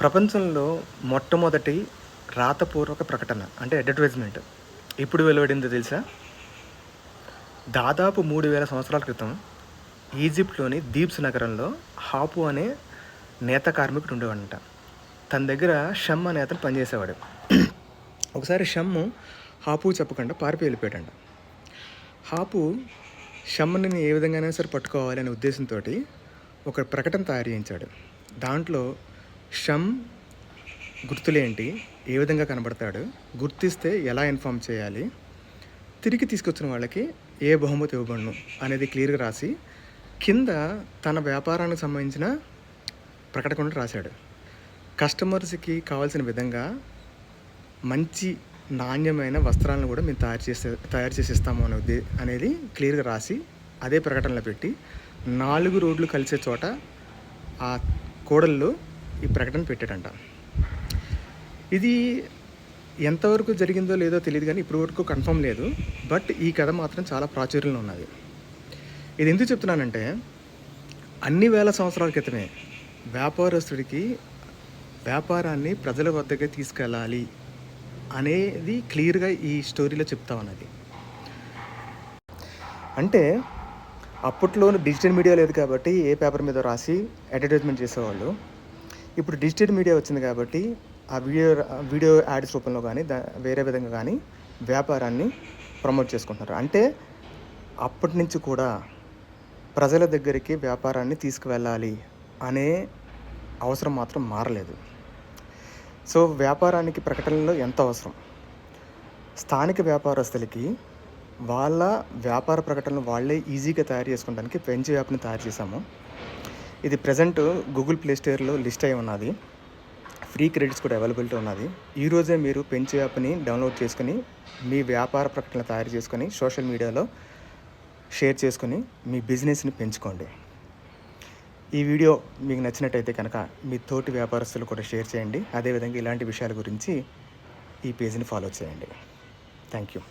ప్రపంచంలో మొట్టమొదటి రాతపూర్వక ప్రకటన అంటే అడ్వర్టైజ్మెంట్ ఎప్పుడు వెలువడిందో తెలుసా? దాదాపు 3000 సంవత్సరాల క్రితం ఈజిప్ట్లోని దీప్స్ నగరంలో హాపు అనే నేత కార్మికుడు ఉండేవాడంట. తన దగ్గర షమ్ అనే అతను పనిచేసేవాడు. ఒకసారి షమ్ము హాపు చెప్పకుండా పారిపోయి వెళ్ళిపోయాడంట. హాపు షమ్ని ఏ విధంగానే సరే పట్టుకోవాలి అనే ఉద్దేశంతో ఒక ప్రకటన తయారు చేయించాడు. దాంట్లో షమ్ గుర్తులేంటి, ఏ విధంగా కనబడతాడు, గుర్తిస్తే ఎలా ఇన్ఫామ్ చేయాలి, తిరిగి తీసుకొచ్చిన వాళ్ళకి ఏ బహుమతి ఇవ్వబడును అనేది క్లియర్గా రాసి కింద తన వ్యాపారానికి సంబంధించిన ప్రకటన రాశాడు. కస్టమర్స్కి కావాల్సిన విధంగా మంచి నాణ్యమైన వస్త్రాలను కూడా మేము తయారు చేసి ఇస్తాము అనేది క్లియర్గా రాసి అదే ప్రకటనలో పెట్టి 4 రోడ్లు కలిసే చోట ఆ కూడల్లో ఈ ప్రకటన పెట్టాడంట. ఇది ఎంతవరకు జరిగిందో లేదో తెలియదు, కానీ ఇప్పటి వరకు కన్ఫర్మ్ లేదు. బట్ ఈ కథ మాత్రం చాలా ప్రాచుర్యంలో ఉన్నది. ఇది ఎందుకు చెప్తున్నానంటే, అన్ని వేల సంవత్సరాల క్రితమే వ్యాపారస్తుడికి వ్యాపారాన్ని ప్రజల వద్దకే తీసుకెళ్ళాలి అనేది క్లియర్గా ఈ స్టోరీలో చెప్తా ఉన్నది. అంటే అప్పట్లో డిజిటల్ మీడియా లేదు కాబట్టి ఏ పేపర్ మీద రాసి అడ్వర్టైజ్మెంట్ చేసేవాళ్ళు. ఇప్పుడు డిజిటల్ మీడియా వచ్చింది కాబట్టి ఆ వీడియో యాడ్స్ రూపంలో కానీ వేరే విధంగా కానీ వ్యాపారాన్ని ప్రమోట్ చేసుకుంటున్నారు. అంటే అప్పటి నుంచి కూడా ప్రజల దగ్గరికి వ్యాపారాన్ని తీసుకువెళ్ళాలి అనే అవసరం మాత్రం మారలేదు. సో వ్యాపారానికి ప్రకటనలో ఎంత అవసరం, స్థానిక వ్యాపారస్తులకి వాళ్ళ వ్యాపార ప్రకటనలు వాళ్ళే ఈజీగా తయారు చేసుకోవడానికి పెంచ్ యాప్ని తయారు చేశాము. ఇది ప్రజెంట్ గూగుల్ ప్లే స్టోర్లో లిస్ట్ అయి ఉన్నది. ఫ్రీ క్రెడిట్స్ కూడా అవైలబిలిటీ ఉన్నది. ఈరోజే మీరు పెంచ్ యాప్ని డౌన్లోడ్ చేసుకుని మీ వ్యాపార ప్రకటనలు తయారు చేసుకొని సోషల్ మీడియాలో షేర్ చేసుకుని మీ బిజినెస్ని పెంచుకోండి. ఈ వీడియో మీకు నచ్చినట్టయితే కనుక మీ తోటి వ్యాపారస్తులు కూడా షేర్ చేయండి. అదేవిధంగా ఇలాంటి విషయాల గురించి ఈ పేజీని ఫాలో చేయండి. Thank you.